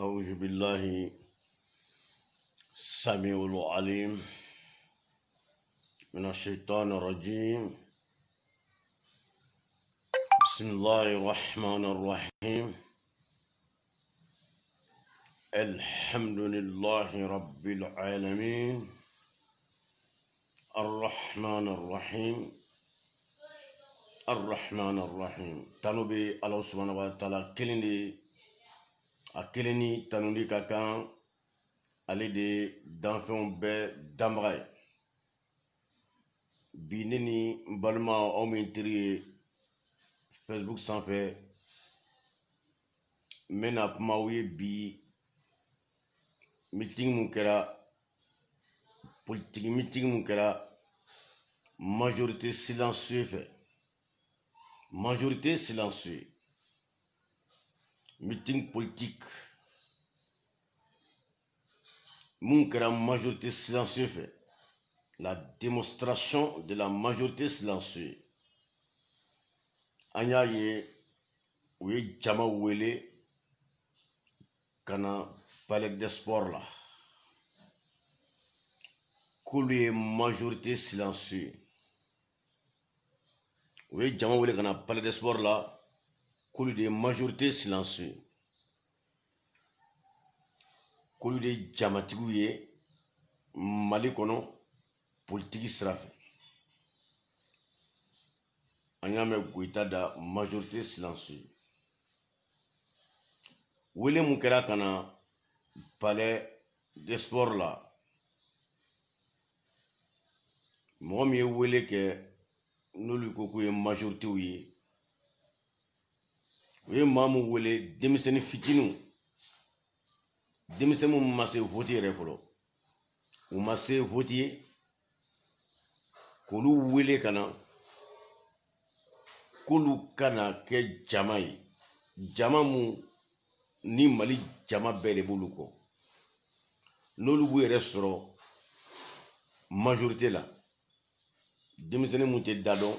أعوذ بالله السميع العليم من الشيطان الرجيم. بسم الله الرحمن الرحيم. الحمد لله رب العالمين الرحمن الرحيم الرحمن الرحيم. تنوبي الله سبحانه وتعالى كلني تنودي كاكان ale de danfɛnw bɛɛ danbaga ye. Bi ne ni n balima aw min teri ye Facebook sanfɛ n bɛna kuma aw ye bi meeting mun kɛra, politique meeting mun kɛra majorité silencieux fɛ. Majorité silencieux. Meeting politique mun kɛra majorité silencieux fait. La démonstration de la majorité silencieux. An y'a ye u ye jama wele ka na palais des sports la k'olu ye majorité silencieux. U ye jama wele ka na palais des sports la k'olu de ye majorité silencieux. K'olu de jamatigiw ye Mali kɔnɔ politique sira fɛ. An y'a mɛn Goyita da majorité silencieux. Wele mun kɛra ka na palais des sports la, mɔgɔ min ye wele kɛ n'olu ko k'u ye majoritéw ye, u ye maa mun wele denmisɛnnin fitininw. Denmisɛnninw ma se vote yɛrɛ fɔlɔ, u ma se vote ye, k'olu wele ka na k'olu kana kɛ jama ye, jama mun ni Mali jama bɛɛ de b'olu kɔ. N'olu b'u yɛrɛ sɔrɔ majorité la, denmisɛnnin mun tɛ da dɔn,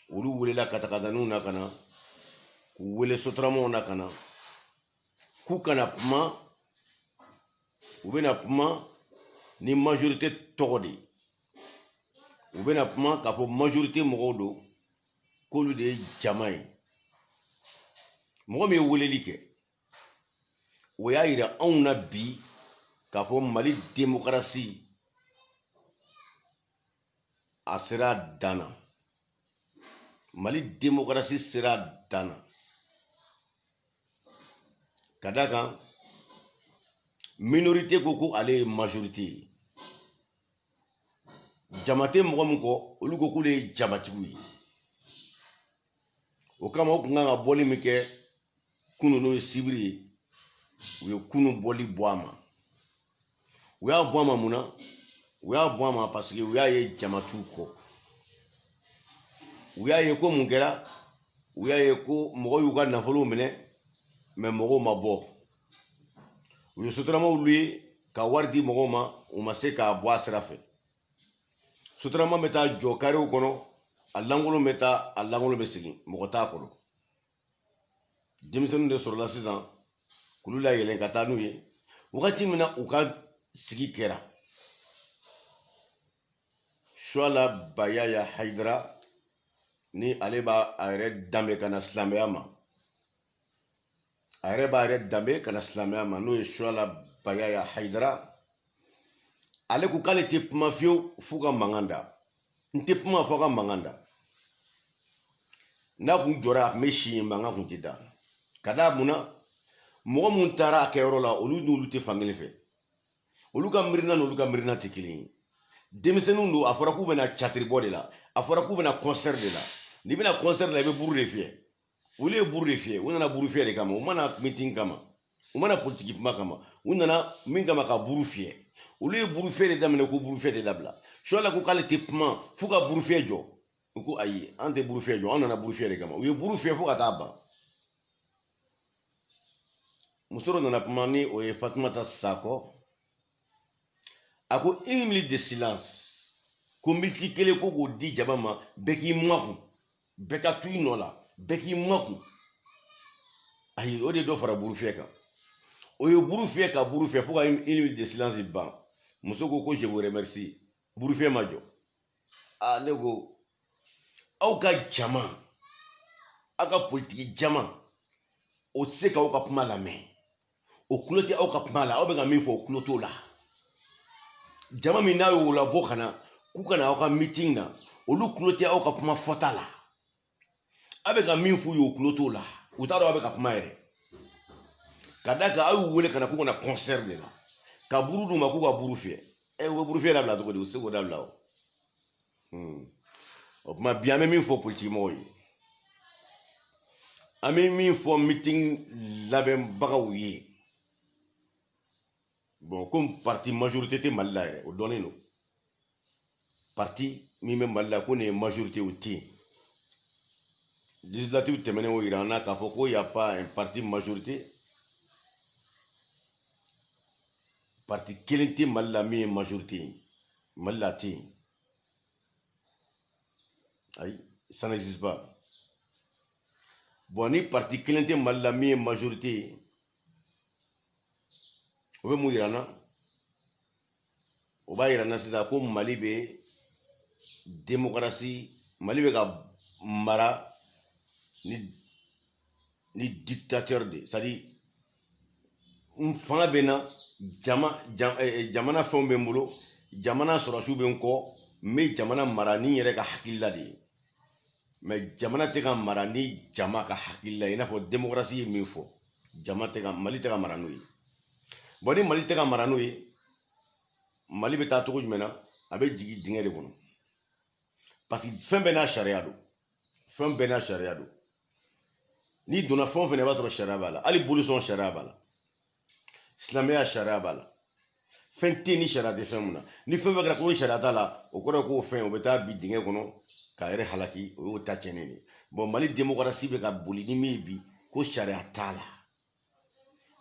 olu welela katakataninw na ka na, k'u wele sotaramaw na ka na, k'u kana kuma, u bɛna kuma ni majorité tɔgɔ de ye. U bɛna kuma k'a fɔ majorité mɔgɔw don, k'olu de ye jama ye. Mɔgɔ min ye weleli kɛ, o y'a yira anw na bi k'a fɔ Mali démocratie a sera a dan na. Mali démocratie sera a dan na. Ka d'a kan minorité ko ko ale ye majorité ye. Jama tɛ mɔgɔ min kɔ, olu ko k'olu ye jamatigiw ye. O kama o kun kan ka bɔli min kɛ kunun n'o ye sibiri ye, u ye kunun bɔli bɔ a ma. U y'a bɔ a ma mun na? U y'a bɔ a ma parce que u y'a ye jama t'u kɔ. U y'a ye ko mun kɛra? U y'a ye ko mɔgɔw y'u ka nafolow minɛ, mais mɔgɔw ma bɔ. U ye sotaramaw ye ka wari di mɔgɔw ma, u ma se k'a bɔ a sira fɛ. Sotarama bɛ taa jɔ karew kɔnɔ, a lankolon bɛ taa, a lankolon bɛ segin, mɔgɔ t'a kɔnɔ. Denmisɛnninw de sɔrɔla sisan k'olu la yɛlɛn ka taa n'u ye. Wagati min na u ka sigi kɛra, Suala Bayaya Haidara ni ale b'a a yɛrɛ danbe ka na silamɛya ma. A yɛrɛ b'a yɛrɛ danbe ka na silamɛya ma, n'o ye Suala Bayaya Haidara. Ale ko k'ale tɛ kuma fiyewu f'u ka mankan da. N tɛ kuma fɔ ka mankan da. N'a kun jɔra a kun bɛ si yen, mankan kun tɛ da. Ka d'a mun na? Mɔgɔ mun taara a kɛyɔrɔ la, olu n'olu tɛ fankelen fɛ. Olu ka miirina n'olu ka miirina tɛ kelen ye. Denmisɛnninw don, a fɔra k'u bɛna catiribɔ de la, a fɔra k'u bɛna concert de la. N'i bɛna concert la, i bɛ buru de fiyɛ. Olu ye buru de fiyɛ, u nana buru fiyɛ de kama, u mana meeting kama, u mana politique kuma kama, u nana min kama ka buru fiyɛ. Olu ye buru fiyɛ de daminɛ ko buru fiyɛ de dabila. Suala ko k'ale tɛ kuma f'u ka buru fiyɛ jɔ. U ko ayi, an tɛ buru fiyɛ jɔ, an nana buru fiyɛ de kama. U ye buru fiyɛ fo ka taa ban. Muso dɔ nana kuma ni o ye Fatumata Sakɔ. A ko 1 minute de silence. Ko miniti kelen ko k'o di jama ma, bɛɛ k'i makun. Bɛɛ ka to i nɔ la, bɛɛ k'i makun. Ayi, o de dɔ fara buru fiyɛ kan. o ye buru fiyɛ ka buru fiyɛ fo ka une minute de silence ban muso ko je vous remercie buru fiyɛ ma jɔ ne ko aw ka jama aw ka politiki jama o tɛ se k'aw ka kuma lamɛn o kulo tɛ aw ka kuma la aw bɛ ka min fɔ o kulo t'o la jama min n'a y'o labɔ ka na k'u ka na aw ka meeting na olu kulo tɛ aw ka kuma fɔta la aw bɛ ka min f'u ye o kulo t'o la u t'a dɔn aw bɛ ka kuma yɛrɛ ka da kan aw y'u wele ka na k'u ka na concert de la ka buru d'u ma k'u ka buru fiyɛ u bɛ buru fiyɛ dabila cogo di u tɛ se k'o dabila o o tuma bi an bɛ min fɔ politiki mɔgɔw ye an bɛ min fɔ meeting labɛnbagaw ye bon comme parti majorité tɛ Mali la yɛrɛ o dɔnnen don parti min bɛ Mali la ko nin ye majorité o tɛ yen législative tɛmɛnen o yira an na k'a fɔ ko y a pas un parti majorité parti kelen tɛ Mali la min ye majorité ye Mali la tɛ yen ayi ça n'existe pas bon ni parti kelen tɛ Mali la min ye majorité ye o bɛ mun yira an na o b'a yira an na sisan ko Mali bɛ démocratie Mali bɛ ka mara ni dictateur de c'est à dire n fanga bɛ na jamana fɛnw bɛ n bolo jamana sɔrɔsiw bɛ n kɔ n bɛ jamana mara ni n yɛrɛ ka hakilila de ye mais jamana tɛ ka mara ni jama ka hakilila ye i n'a fɔ démocratie ye min fɔ Mali tɛ ka mara n'o ye bon ni Mali tɛ ka mara n'o ye Mali bɛ taa cogo jumɛn na a bɛ jigin dingɛ de kɔnɔ parce que fɛn bɛɛ n'a sariya don fɛn bɛɛ n'a sariya don n'i donna fɛn o fɛn na i b'a sɔrɔ sariya b'a la hali bolisɔn sariya b'a la silamɛya sariya b'a la fɛn tɛ ni sariya tɛ fɛn mun na ni fɛn fɛn kɛra ko ni sariya t'a la o kɔrɔ ye k'o fɛn o bɛ taa bin dingɛ kɔnɔ k'a yɛrɛ halaki o y'o ta tiɲɛnen de bon Mali démocratie bɛ ka boli ni min ye bi ko sariya t'a la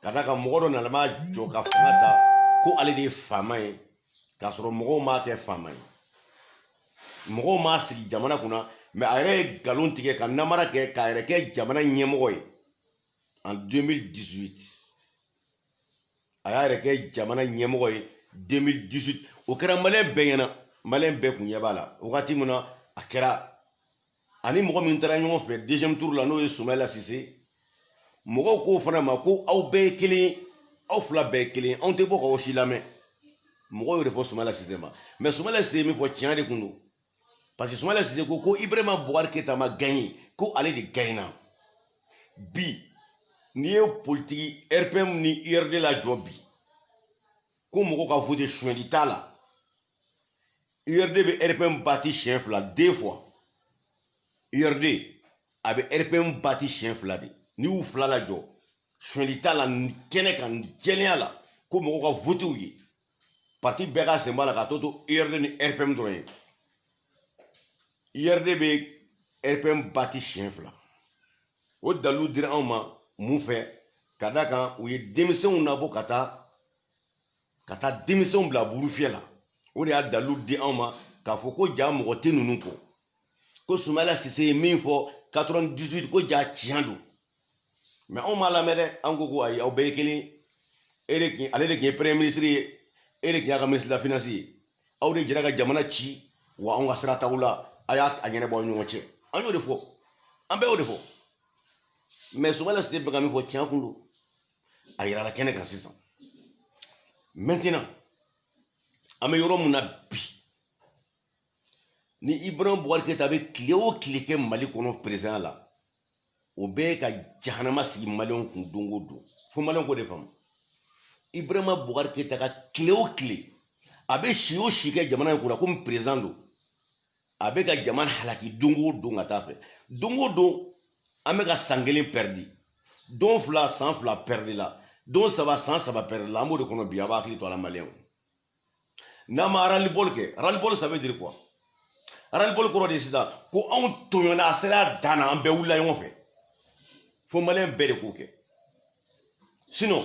ka d'a kan mɔgɔ dɔ nana m'a jɔ ka fanga ta ko ale de ye faama ye k'a sɔrɔ mɔgɔw m'a kɛ faama ye mɔgɔw m'a sigi jamana kunna mais a yɛrɛ ye nkalon tigɛ ka namara kɛ k'a yɛrɛ kɛ jamana ɲɛmɔgɔ ye en 2018 a y'a yɛrɛ kɛ jamana ɲɛmɔgɔ ye 2018 o kɛra maliyɛn bɛɛ ɲɛna maliyɛn bɛɛ kun ɲɛ b'a la wagati min na a kɛra ani mɔgɔ min taara ɲɔgɔn fɛ deuxième tour la n'o ye Soumaïla Cissé mɔgɔw k'o fana ma ko aw bɛɛ ye kelen ye aw fila bɛɛ ye kelen ye anw tɛ bɔ k'aw si lamɛn mɔgɔw y'o de fɔ Soumaïla Cissé ma mais Soumaïla Cissé ye min fɔ tiɲɛ de kun don parce que Soumaïla Cissé ko Ibrahima Boubacar Keïta ma gagné ko ale de gagnera bi n'i ye politiki RPM ni URD la jɔ bi ko mɔgɔw ka voté suɲɛli t'a la URD bɛ RPM bati siɲɛ fila 2 fois URD a bɛ RPM bati siɲɛ fila de n'i y'u fila la jɔ suɲɛli t'a la kɛnɛ kan jɛlenya la ko mɔgɔw ka votéw ye parti bɛɛ ka sen b'a la ka to URD ni RPM dɔrɔn ye URD bɛ RPM bati siɲɛ fila o dalilu dira anw ma mun fɛ ka d'a kan u ye denmisɛnw nabɔ ka taa denmisɛnw bila buru fiyɛ la o de y'a dalilu di anw ma k'a fɔ ko ja mɔgɔ tɛ ninnu kɔ ko Soumaïla Cissé ye min fɔ 98 ko ja tiɲɛ don mais anw m'a lamɛn dɛ an ko ayi aw bɛɛ ye kelen ale de tun ye premier ministre ye e de tun y'a ka ministre de la finance ye aw de jɛra ka jamana ci wa anw ka sira taw la a y'a ɲɛnabɔ aw ni ɲɔgɔn cɛ an y'o de fɔ an bɛɛ y'o de fɔ mais Soumaïla Cissé bɛ ka min fɔ tiɲɛ kun don a yirala kɛnɛ kan sisan maintenant an bɛ yɔrɔ mun na bi ni Ibrahima Boubacar Keïta bɛ tile o tile kɛ Mali kɔnɔ président la o bɛɛ ye ka jahanama sigi maliyɛnw kun don o don fo maliyɛnw k'o de faamu Ibrahima Boubacar Keïta ka tile o tile a bɛ si o si kɛ jamana in kunna komi président don a bɛ ka jamana halaki don o don ka taa fɛ don o don an bɛ ka san kelen pɛridi don fila san fila pɛridi la don saba san saba pɛridi la an b'o de kɔnɔ bi a b'a hakili to a la maliyɛnw n'an ma rallyball kɛ rallyball ça veut dire quoi rallyball kɔrɔ de ye sisan ko anw tɔɲɔna a sera dan na an bɛɛ wulila ɲɔgɔn fɛ fo maliyɛn bɛɛ de k'o kɛ sinon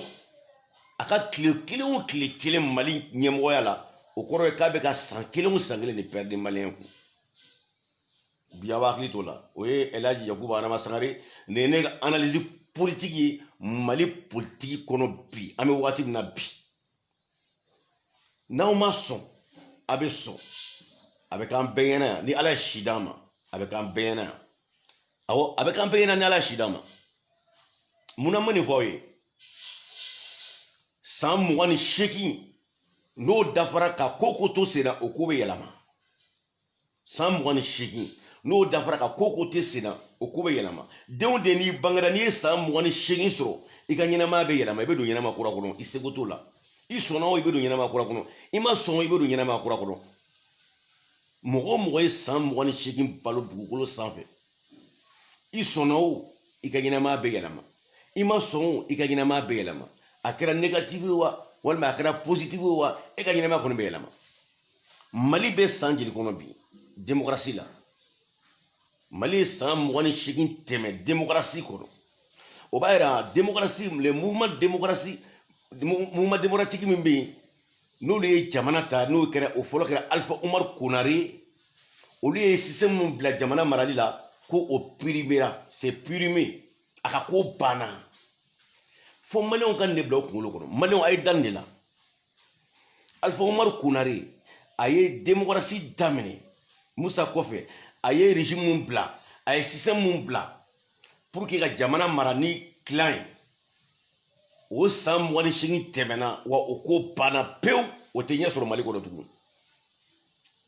a ka tile kelen o tile kelen Mali ɲɛmɔgɔya la o kɔrɔ ye k'a bɛ ka san kelen o san kelen de pɛridi maliyɛn kun bi a b'a hakili to o la o ye El Hadji Yakuba Arama Sangare nin ye ne ka analyse politique Mali politique kono bi ame wati na bi na o ma son abe son avec un beyena ni ala shidama avec un beyena awo avec un beyena ni ala shidama muna mani foye sam wani sheki no dafara ka koko to sena okobe yalama sam wani sheki no dafara ka koko to sena okobe yalama deun de ni bangara ni sam wani sheki soro ikanyina ma be yalama ibe do nyina ma kura kono isegoto la isona o ibe do nyina ma kura kono ima son ibe do nyina ma kura kono mogo ye sam wani sheki balo dugukolo sanfɛ isona o ikanyina ma be yalama ima son ikanyina ma be yalama akira négative wa walma akira positive wa e ka ɲinama kono be yɛlɛma mali be san jeli kono bi démocratie la mali ye san 28 tɛmɛ démocratie kono o b'a yira démocratie le mouvement démocratique min be yen n'olu ye jamana ta n'o kɛra o fɔlɔ kɛra Alpha Umar Konare olu ye système min bila jamana marali la ko o primera c'est primé a ka ko banna fo maliyɛnw ka ne bila o kunkolo kɔnɔ maliyɛnw a ye dan de la Alpha Umar Konare a ye démocratie daminɛ Musa kɔfɛ a ye régime mun bila a ye système mun bila pour que ka jamana mara ni clan ye o san 28 tɛmɛna wa o ko banna pewu o tɛ ɲɛ sɔrɔ Mali kɔnɔ tugun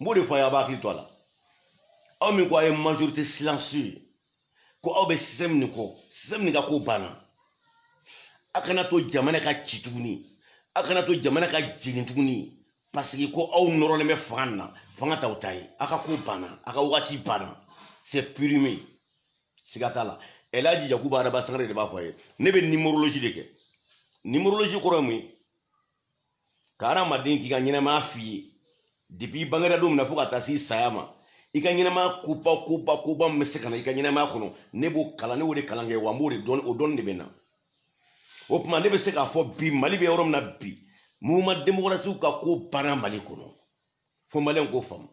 n b'o de fɔ a ye a b'a hakili to a la aw min ko a ye majorité silencieuse ko aw bɛ système nin kɔ système nin ka ko banna a kana to jamana ka ci tuguni a kana to jamana ka jeni tuguni parce que ko aw nɔrɔlen bɛ fanga na fanga t'aw ta ye a ka ko banna a ka wagati banna c'est primé siga t'a la Elhaji Yakuba Araba Sangare de b'a fɔ a ye ne bɛ numérologie de kɛ numérologie kɔrɔ ye mun ye ka hadamaden k'i ka ɲɛnamaya f'i ye depuis i bangera don min na fo ka taa se saya ma i ka ɲɛnamaya koba min bɛ se ka na i ka ɲɛnamaya kɔnɔ ne b'o kalan ne y'o de kalan kɛ wa n b'o de dɔn o dɔnni de bɛ na o tuma ne bɛ se k'a fɔ bi Mali bɛ yɔrɔ min na bi mouvement démocratique ka ko banna Mali kɔnɔ fo maliyɛnw k'o faamu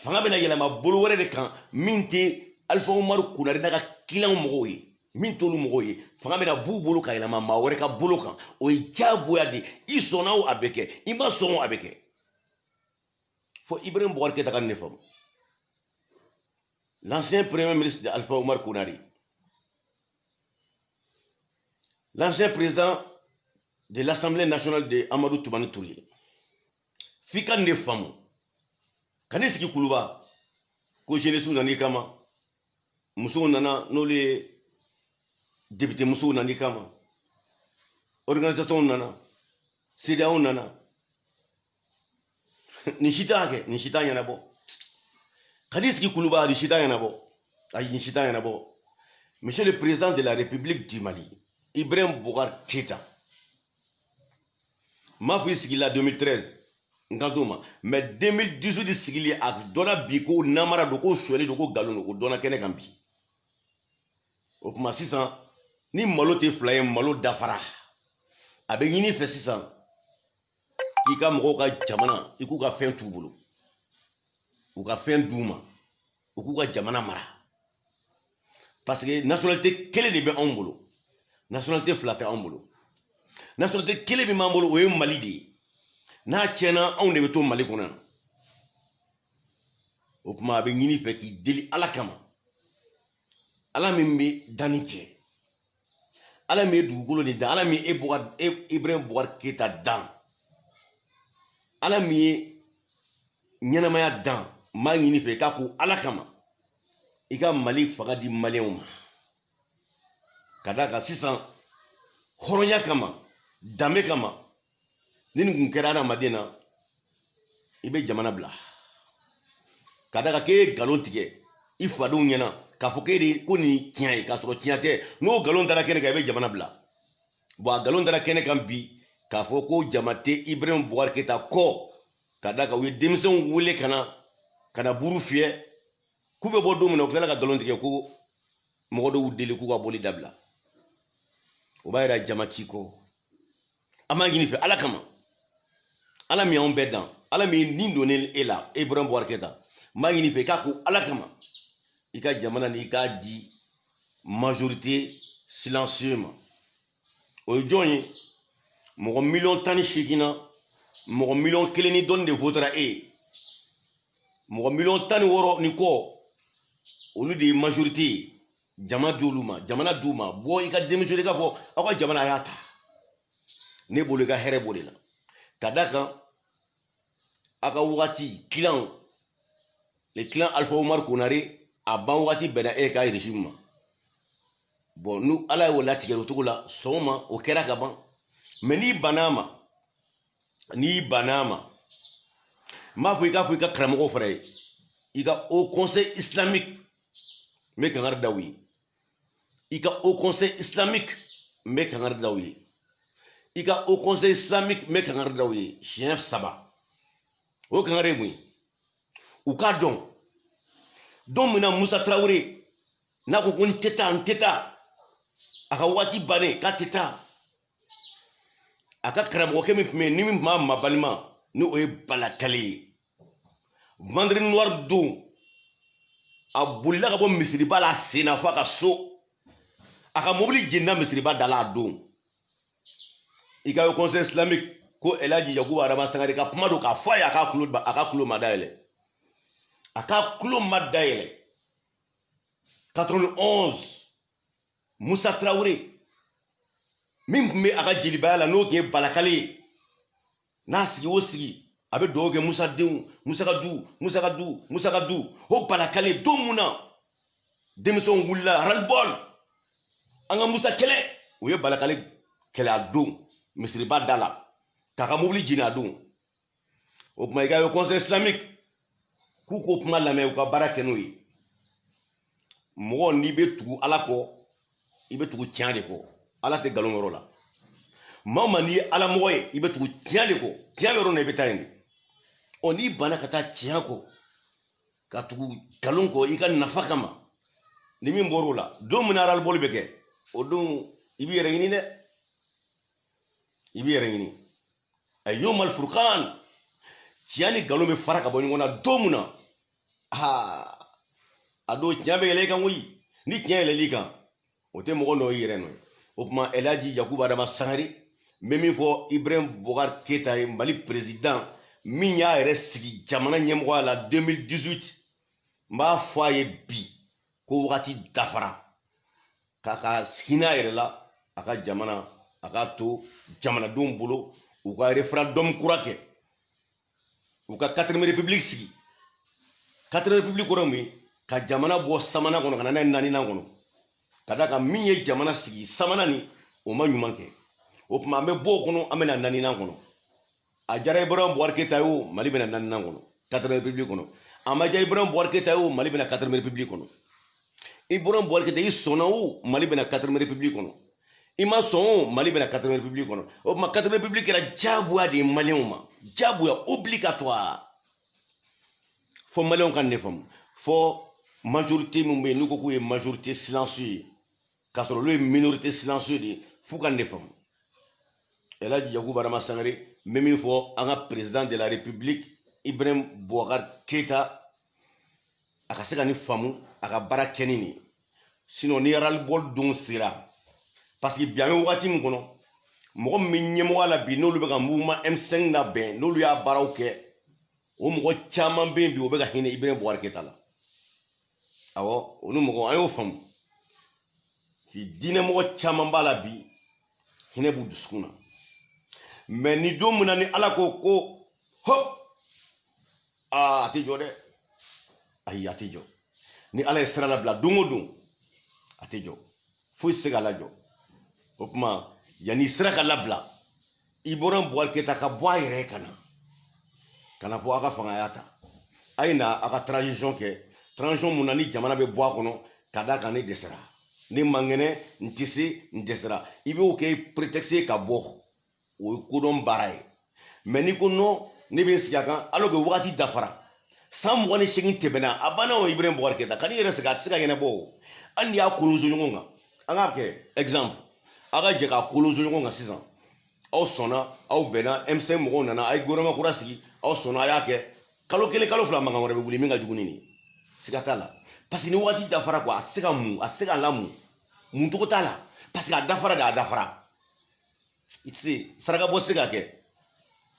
fanga bɛna yɛlɛma bolo wɛrɛ de kan min tɛ Alpha Umar Konare n'a ka client mɔgɔw ye min t'olu mɔgɔw ye fanga bɛna b'u bolo ka yɛlɛma maa wɛrɛ ka bolo kan o ye diyagoya de i sɔnna o a bɛ kɛ i ma sɔn o a bɛ kɛ fo Ibrahim Boubacar Keïta ka ne faamu l'ancien premier ministre de Alpha Umar Konare l'ancien président de l'Assemblée nationale de Amadou Toumani Touré f'i ka ne faamu ka ne sigi kuluba ko jeunesse nana kama musow nana n'olu ye député musow nana kama organisation nana CEDEAO nana nin si t'a kɛ nin si t'a ɲɛnabɔ ka ne sigi kuluba nin si t'a ɲɛnabɔ ayi nin si t'a ɲɛnabɔ monsieur le président de la République du Mali Ibrahim Boubacar Keïta m'a fɔ i sigila 2013 n kan t'o ma mais 2018 sigili a dɔnna bi ko namara don ko sonyali don ko nkalon don o dɔnna kɛnɛ kan bi o tuma sisan ni malo tɛ fila ye malo dafara a bɛ ɲini fɛ sisan k'i ka mɔgɔw ka jamana i k'u ka fɛn t'u bolo u ka fɛn d'u ma u k'u ka jamana mara parce que nationalité kelen de bɛ anw bolo nationalité fila tɛ anw bolo nationalité kelen min b'an bolo o ye Mali de ye n'a tiɲɛna anw de bɛ to Mali kɔnɔ yan o tuma a bɛ ɲini fɛ k'i deli Ala kama Ala min bɛ danni kɛ Ala min ye dugukolo nin dan Ala min ye Ibrahim Boubacar Keïta dan Ala min ye ɲɛnamaya dan n b'a ɲini fɛ i k'a ko Ala kama i ka Mali fanga di maliyɛnw ma ka d'a kan sisan hɔrɔnya kama danbe kama ni nin kun kɛra adamaden na i bɛ jamana bila ka d'a kan k'e ye nkalon tigɛ i fadenw ɲɛna k'a fɔ k'e de ko nin tiɲɛ ye k'a sɔrɔ tiɲɛ tɛ n'o nkalon dara kɛnɛ kan i bɛ jamana bila bon a nkalon dara kɛnɛ kan bi k'a fɔ ko jama tɛ Ibrahim Boubacar Keïta kɔ ka d'a kan u ye denmisɛnw wele ka na buru fiyɛ k'u bɛ bɔ don min na u tilala ka nkalon tigɛ ko mɔgɔ dɔw deli k'u ka boli dabila o b'a yira jama t'i kɔ an b'a ɲini fɛ Ala kama Ala min y'anw bɛɛ dan Ala min ye nin donnen e la Ibrahim Boubacar Keïta n b'a ɲini fɛ i k'a ko Ala kama i ka jamana ni i k'a di majorité silencieusement o joni mo million tani shikina mo million keleni don de votera mo million tani woro ni ko olu de majorité jamana duma bo i ka démissionner ka fo aka jamana yata ne bolu ka here bolila kadaka aka wati clan le clan Alpha Omar Konare a ban wati bena ka régime bon nous ala wala tigero tugula soma o kera ka ban mais ni banama ma fu ka kramo frère ika au conseil islamique me kangar dawi ika au conseil islamique me kangar dawi ika au conseil islamique me kangar dawi chien saba o kangare mu u ka don mina Musa Traoré na ko kun teta aka wati bane ka teta aka kramo ke mi ni ma balima ni o e balakali vendredi noir do a bolila ka bɔ misiriba la sena fo a ka so a ka mobili jenina misiriba dala a don i ka conseil islamique ko Elhaji Yakubu Adama Sangare ka kuma do k'a fɔ a ye a ka kulo ma dayɛlɛ a ka kulo ma dayɛlɛ 91 Musa Traoré min tun bɛ a ka jelibaya la n'o tun ye balakale n'a sigi o sigi a bɛ dugawu kɛ Musa ka du o balakale don mun na denmisɛnw wulila ras-le-bol an ka Musa kɛlɛ o ye balakale kɛlɛ a don misiriba da la k'a ka mobili jeni a don o tuma i ka conseil islamique k'u ko kuma lamɛn u ka baara kɛ n'o ye mɔgɔ n'i bɛ tugu ala kɔ i bɛ tugu tiɲɛ de kɔ ala tɛ nkalon yɔrɔ la maa ma n'i ye ala mɔgɔ ye i bɛ tugu tiɲɛ de kɔ tiɲɛ bɛ yɔrɔ min na i bɛ taa yen de n'i banna ka taa tiɲɛ kɔ ka tugu nkalon kɔ i ka nafa kama ni min bɔr'o la don min na ras-le-bol bɛ kɛ o don i b'i yɛrɛ ɲini dɛ i b'i yɛrɛ ɲini a yomal furqan tiɲɛ ni nkalon bɛ fara ka bɔ ɲɔgɔn na don min na a don tiɲɛ bɛ yɛlɛ i kan koyi ni tiɲɛ yɛlɛl'i kan o tɛ mɔgɔ nɔ i yɛrɛ nɔ ye o tuma Elhaji Yakubu Adama Sangare n bɛ min fɔ Ibrahim Boubacar Keita ye Mali président min y'a yɛrɛ sigi jamana ɲɛmɔgɔya la 2018 n b'a fɔ a ye bi ko wagati dafara k'a ka hinɛ a yɛrɛ la a ka jamana a k'a to jamanadenw bolo u ka référendum kura kɛ u ka 4ème république sigi 4ème république kɔrɔ mun ye ka jamana bɔ sabanan kɔnɔ ka na n'a ye naaninan kɔnɔ ka da kan min ye jamana sigi sabanan ni o ma ɲuman kɛ o tuma an bɛ bɔ o kɔnɔ an bɛ na naaninan kɔnɔ a diyara Ibrahim Boubacar Keita ye o Mali bɛ na naaninan kɔnɔ 4ème république kɔnɔ a ma diya Ibrahim Boubacar Keita ye o Mali bɛ na 4ème république kɔnɔ Ibrahim Boubacar Keita i sɔnna o Mali bɛ na 4ème république kɔnɔ i ma sɔn o Mali bɛ na 4ème république kɔnɔ o tuma 4ème république kɛra diyagoya de ye maliyɛnw ma diyagoya obligatoire fo maliyɛnw ka nin de faamu fo majorité min bɛ yen n'u ko k'u ye majorité silencieuse ye k'a sɔrɔ olu ye minorité silencieuse de ye f'u ka nin de faamu Elhaji Yakubu Adama Sangare n bɛ min fɔ an ka président de la république Ibrahim Boubacar Keita a ka se ka nin faamu a ka baara kɛ ni nin ye sinon ni ras-le-bol don sera parce que bi an bɛ wagati min kɔnɔ mɔgɔ min bɛ ɲɛmɔgɔya la bi n'olu bɛ ka mouvement M5 labɛn n'olu y'a baaraw kɛ o mɔgɔ caman bɛ yen bi o bɛ ka hinɛ Ibrahim Boubacar Keita la awɔ o ni mɔgɔ an y'o faamu si diinɛ mɔgɔ caman b'a la bi hinɛ b'u dusukun na mais ni don min na ni ala ko ko hop a tɛ jɔ dɛ ayi a tɛ jɔ ni ala ye sira labila don o don a tɛ jɔ foyi tɛ se ka lajɔ o tuma yanni sira ka labila Ibrahim Boubacar Keita ka bɔ a yɛrɛ ye ka na fɔ a ka fangaya ta a ye na a ka transition kɛ transition mun na ni jamana bɛ bɔ a kɔnɔ ka d'a kan ne dɛsɛra ne man kɛnɛ n tɛ se n dɛsɛra i b'o kɛ prétexte ye ka bɔ o ye kodɔn baara ye mais n'i ko non ne bɛ n sigi a kan alors que wagati dafara san 28 tɛmɛna a banna o Ibrahim Boubacar Keita ka n'i yɛrɛ sigi a tɛ se ka ɲɛnabɔ o hali n'i y'a kolonso ɲɔgɔn kan an k'a kɛ exemple a ka jɛ k'a kolonso ɲɔgɔn kan sisan aw sɔnna aw bɛnna M5 mɔgɔw nana a ye gouvernement kura sigi aw sɔnna a y'a kɛ kalo 1 kalo 2 mankan wɛrɛ bɛ wuli min ka jugu ni nin ye siga t'a la parce que ni wagati dafara quoi a tɛ se ka mun a tɛ se ka lamun mun cogo t'a la parce que a dafara de a dafara itse saraka bo siga ke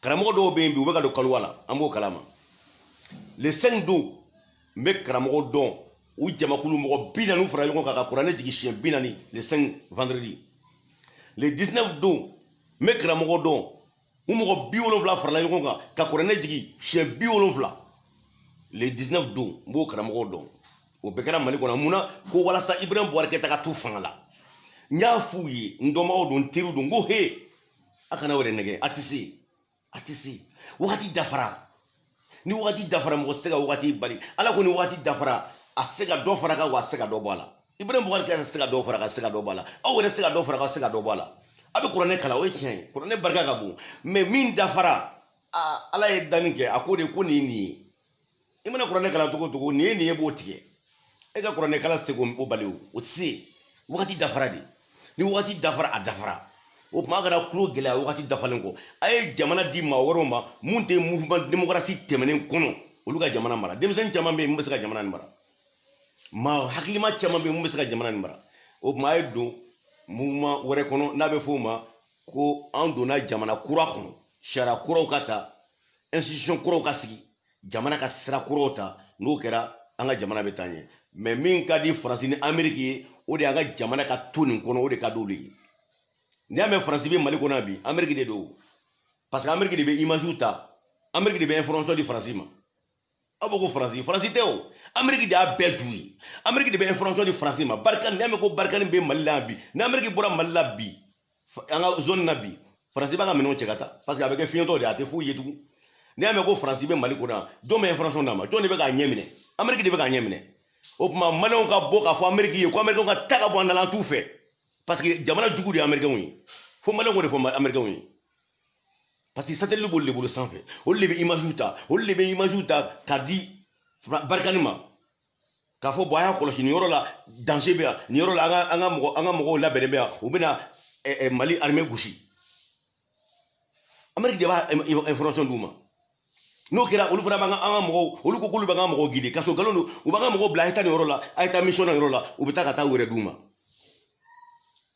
karamo do be mbi ubeka do kalwala ambo kalama les 5 do me karamo don u jama kulu mo bina nu fara yongo ka Qur'an jigi chien binani les 5 vendredi les 19 do me karamo don u mo bi wolofla fara yongo ka Qur'an jigi chien bi wolofla les 19 do mbo karamo don o bekara mali kona muna ko wala sa Ibrahim Boubacar Keita ka tu fangala nya fuyi ndoma o don tiru do ngo he akana wore nege atisi wakati dafara ni wakati dafara mo sega wakati bari ala ko ni wakati dafara asega do fara ka wa sega do bala Ibrahim Boubacar Keita sega do fara ka sega do bala aw wore sega do fara ka sega do bala abe Qur'an kala o tien Qur'an barka ka bu mais min dafara ala e danike akode ko ni imana Qur'an kala to ni e bo tike e ka Qur'an kala sego o baliw o tsi wakati dafara di ni wakati dafara a dafara o magara kulo gela wakati dafalen ko ay jamana di ma woroma munte mouvement démocratie temenen kono olu ka jamana mara demsen chama be mbe saka jamana mara ma hakilima chama be mbe saka jamana mara o may do mouvement wore kono nabe foma ko ando na jamana kura kono shara kura kata institution kura ka sigi jamana ka sira kura ta no kera anga jamana be tanye mais min ka di France ni Amerique o de anga jamana ka tuni kono o de ka doli ni ame France be Mali kono bi Amerique de do parce que Amerique de be image ta Amerique de be information di France ma aboko France teo Amerique de a bedui Amerique de be information di France ma barkan ni ame ko barkan be Mali la bi ni Amerique bora Mali la bi anga zone na bi France ba ka menon chekata parce que avec fiento de ate fu yedu ni ame ko France be Mali kono do me information na ma to ne be ka nyemine Amerique de be ka nyemine o kuma malon ka boka fo Amerique ye ko Amerique ka taka bo ndala tout fait parce que jamana jugu de Americain wi fo malon ko de fo Americain wi parce que satellite bol le bol sans fait o le be image ta kadi barkanima ka fo boya ko ni yoro la danger be ni yoro la anga mo la bere be o bina Mali armée gushi Amerique de ba information duma no kira olu fana banga anga mo olu ko kulu banga mo gidi kaso galondo u banga mo bla hita ni yoro la aita mission na yoro la u bita ka ta wure duma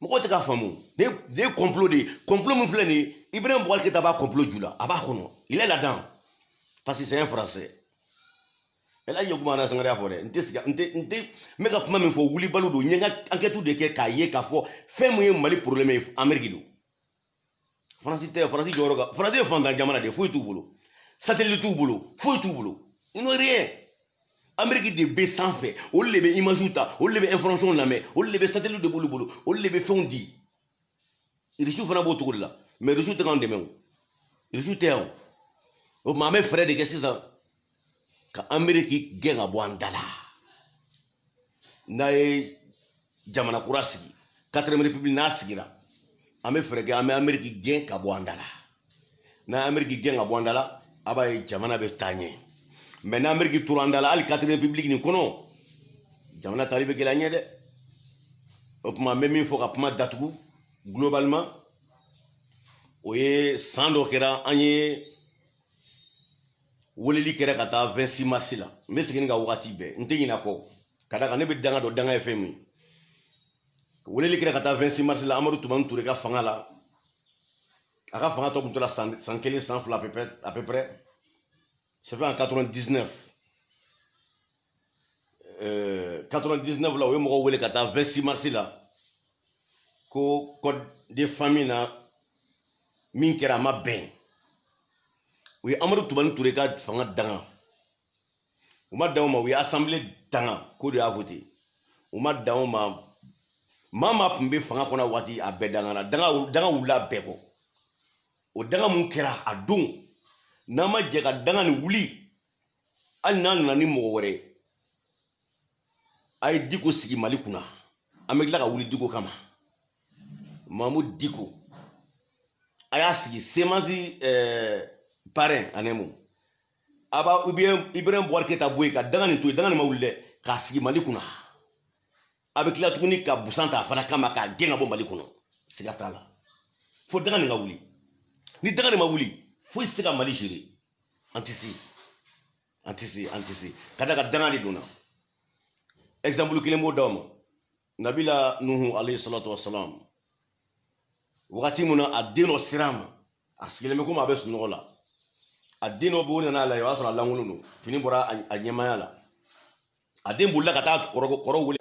mo ko ta famu des complot mon flani Ibrahim Boubacar Keita ba complot jula aba kono il est là-dedans parce que c'est un français elle a yoguma na sangara fore nte mega kuma min fo wuli baludo nyenga enquête de ke kaye ka fo fait moyen Mali problème Amerique do France joroga France fanda jamana de fo tout bolo satellite tout bolo fo tout bolo ils n'ont rien Amerique de B sans fait on le be image ta on le be information la mais on le be satellite de bolo on le be fondi il reçu fana bo to la mais reçu te quand demain il reçu te o ma me frère de que c'est ça ka Amerique genga boandala na jamana kurasigi 4e république na sigira ame frère que ame Amerique gen ka boandala na Amerique genga boandala aba jamana be tanye mais na Amerique turandala al 4e république ni kono jamana talibe gelanye de o kuma même faut ka puma datugu globalement oye sando kera anye woleli kera kata 26 mars la mesiki nga wakati be ntingina ko kada ka ne be danga do danga FM woleli kera kata 26 mars la Amadou Toumani Touré ka fanga la aka fanga to kutola 115 100 fla à peu près c'est fait en 99 99 là o mo wele kata 26 mars la ko code de famille na min kera ma ben oui Amadou Toumani Touré ka fanga danga uma dawma oui assemblée danga ko de a voté uma dawma mama pumbe fanga kona wati a bedanga na danga wula beko o danga mun kera adun nama jega danga ni wuli al nan ni mo wore ay diko sigi Mali kuna amegla ka wuli diko kama Mahmoud Diko aya sigi semansi parrain anemu aba Ibrahim Boubacar Keita boy ka danga ni to danga ni mawulle ka sigi Mali kuna avec la tuguni ka busanta fana kama ka genga bo Mali kuno siga tala fo danga ni ngawuli ni danga ni mawuli fo siga Mali jiri antisi kada ka danga ni duna exemple kilembo dawma Nabila Nuhu alayhi salatu wassalam wagati mun na a den dɔ sira ma a sigilen bɛ komi a bɛ sunɔgɔ la a den dɔ b'o nana lajɛ o y'a sɔrɔ a lankolon don fini bɔra a ɲɛmaya la a den bolila ka taa kɔrɔ wele